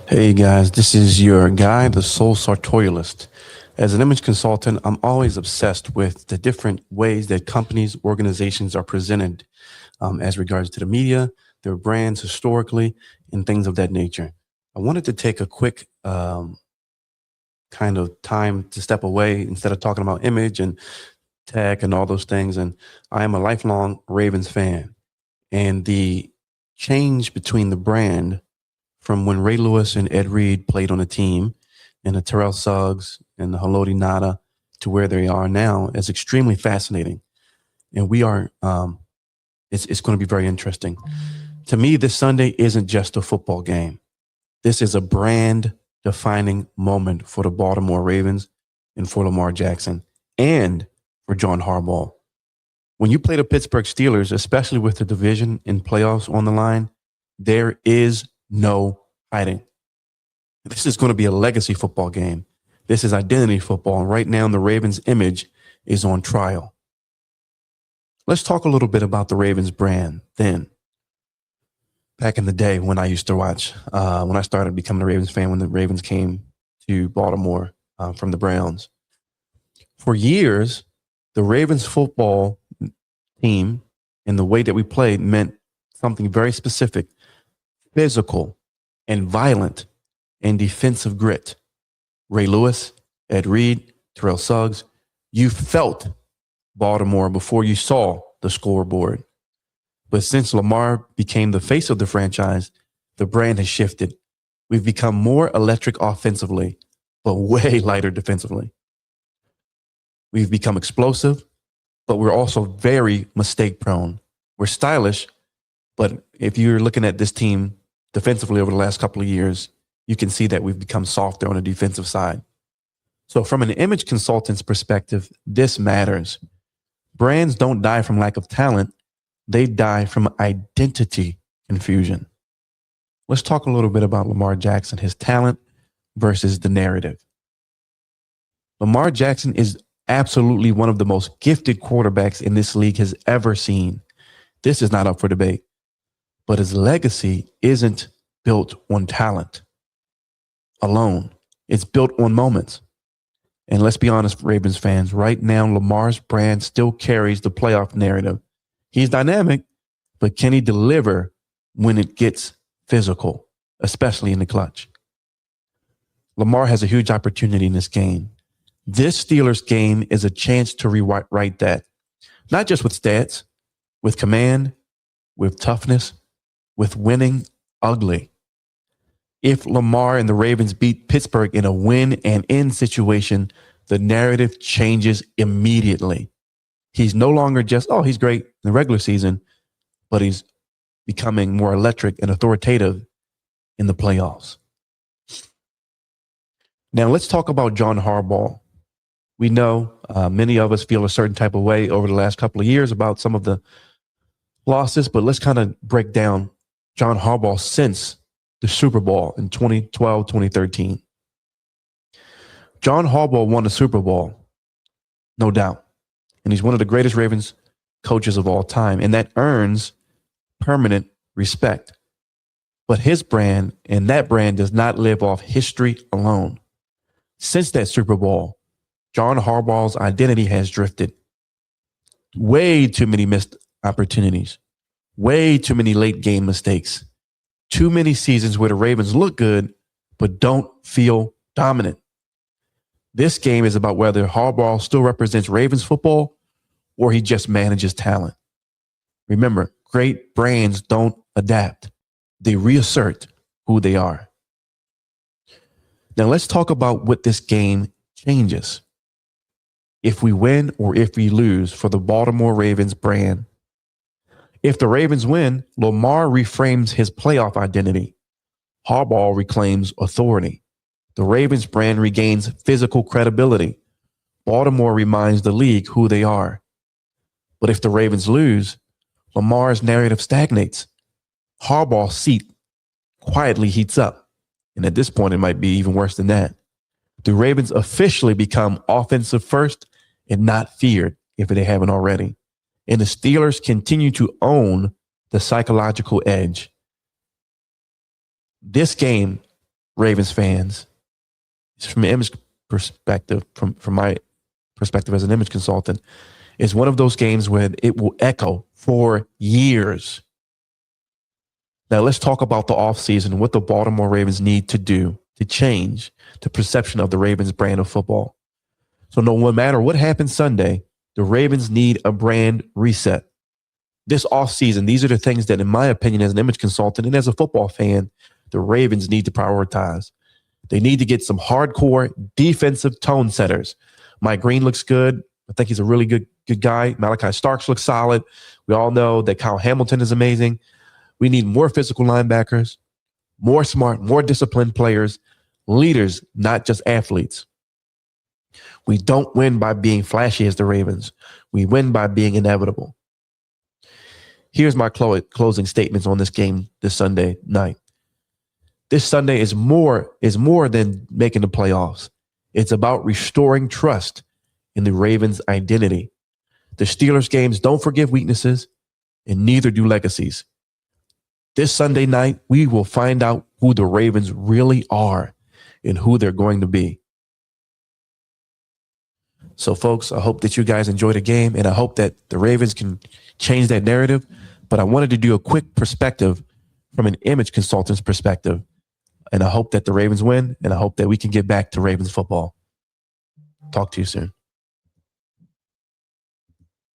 Hey guys, this is your guy, the Soul Sartorialist. As an image consultant, I'm always obsessed with the different ways that companies, organizations are presented as regards to the media, their brands historically, and things of that nature. I wanted to take a quick kind of time to step away instead of talking about image and tech and all those things. And I am a lifelong Ravens fan. And the change between the brand from when Ray Lewis and Ed Reed played on a team and the Terrell Suggs and the Haloti Nada to where they are now is extremely fascinating. And we are, it's going to be very interesting. To me, this Sunday isn't just a football game. This is a brand defining moment for the Baltimore Ravens and for Lamar Jackson and for John Harbaugh. When you play the Pittsburgh Steelers, especially with the division and playoffs on the line, there is no hiding. This is going to be a legacy football game. This is identity football. And right now, the Ravens image is on trial. Let's talk a little bit about the Ravens brand then. Back in the day when I used to watch, when I started becoming a Ravens fan, when the Ravens came to Baltimore from the Browns. For years, the Ravens football team and the way that we played meant something very specific: physical and violent and defensive grit. Ray Lewis, Ed Reed, Terrell Suggs, you felt Baltimore before you saw the scoreboard. But since Lamar became the face of the franchise, the brand has shifted. We've become more electric offensively, but way lighter defensively. We've become explosive, but we're also very mistake prone. We're stylish, but if you're looking at this team defensively over the last couple of years, you can see that we've become softer on the defensive side. So from an image consultant's perspective, this matters. Brands don't die from lack of talent. They die from identity confusion. Let's talk a little bit about Lamar Jackson, his talent versus the narrative. Lamar Jackson is absolutely one of the most gifted quarterbacks in this league has ever seen. This is not up for debate. But his legacy isn't built on talent alone. It's built on moments. And let's be honest, Ravens fans, right now, Lamar's brand still carries the playoff narrative. He's dynamic, but can he deliver when it gets physical, especially in the clutch? Lamar has a huge opportunity in this game. This Steelers game is a chance to rewrite that, not just with stats, with command, with toughness, with winning ugly. If Lamar and the Ravens beat Pittsburgh in a win and in situation, the narrative changes immediately. He's no longer just, oh, he's great in the regular season, but he's becoming more electric and authoritative in the playoffs. Now, let's talk about John Harbaugh. We know many of us feel a certain type of way over the last couple of years about some of the losses, but let's kind of break down John Harbaugh since the Super Bowl in 2012, 2013. John Harbaugh won the Super Bowl, no doubt. And he's one of the greatest Ravens coaches of all time. And that earns permanent respect. But his brand and that brand does not live off history alone. Since that Super Bowl, John Harbaugh's identity has drifted. Way too many missed opportunities. Way too many late game mistakes. Too many seasons where the Ravens look good, but don't feel dominant. This game is about whether Harbaugh still represents Ravens football or he just manages talent. Remember, great brands don't adapt. They reassert who they are. Now let's talk about what this game changes. If we win or if we lose for the Baltimore Ravens brand. If the Ravens win, Lamar reframes his playoff identity. Harbaugh reclaims authority. The Ravens brand regains physical credibility. Baltimore reminds the league who they are. But if the Ravens lose, Lamar's narrative stagnates. Harbaugh's seat quietly heats up. And at this point, it might be even worse than that. The Ravens officially become offensive first and not feared if they haven't already. And the Steelers continue to own the psychological edge. This game Ravens fans, from an image perspective, from my perspective as an image consultant, is one of those games where it will echo for years. Now let's talk about the offseason and what the Baltimore Ravens need to do to change the perception of the Ravens brand of football. So no matter what happens Sunday, the Ravens need a brand reset. This offseason, these are the things that, in my opinion, as an image consultant and as a football fan, the Ravens need to prioritize. They need to get some hardcore defensive tone setters. Mike Green looks good. I think he's a really good guy. Malachi Starks looks solid. We all know that Kyle Hamilton is amazing. We need more physical linebackers, more smart, more disciplined players, leaders, not just athletes. We don't win by being flashy as the Ravens. We win by being inevitable. Here's my closing statements on this game this Sunday night. This Sunday is more than making the playoffs. It's about restoring trust in the Ravens' identity. The Steelers games don't forgive weaknesses, and neither do legacies. This Sunday night, we will find out who the Ravens really are and who they're going to be. So, folks, I hope that you guys enjoy the game, and I hope that the Ravens can change that narrative. But I wanted to do a quick perspective from an image consultant's perspective. And I hope that the Ravens win, and I hope that we can get back to Ravens football. Talk to you soon.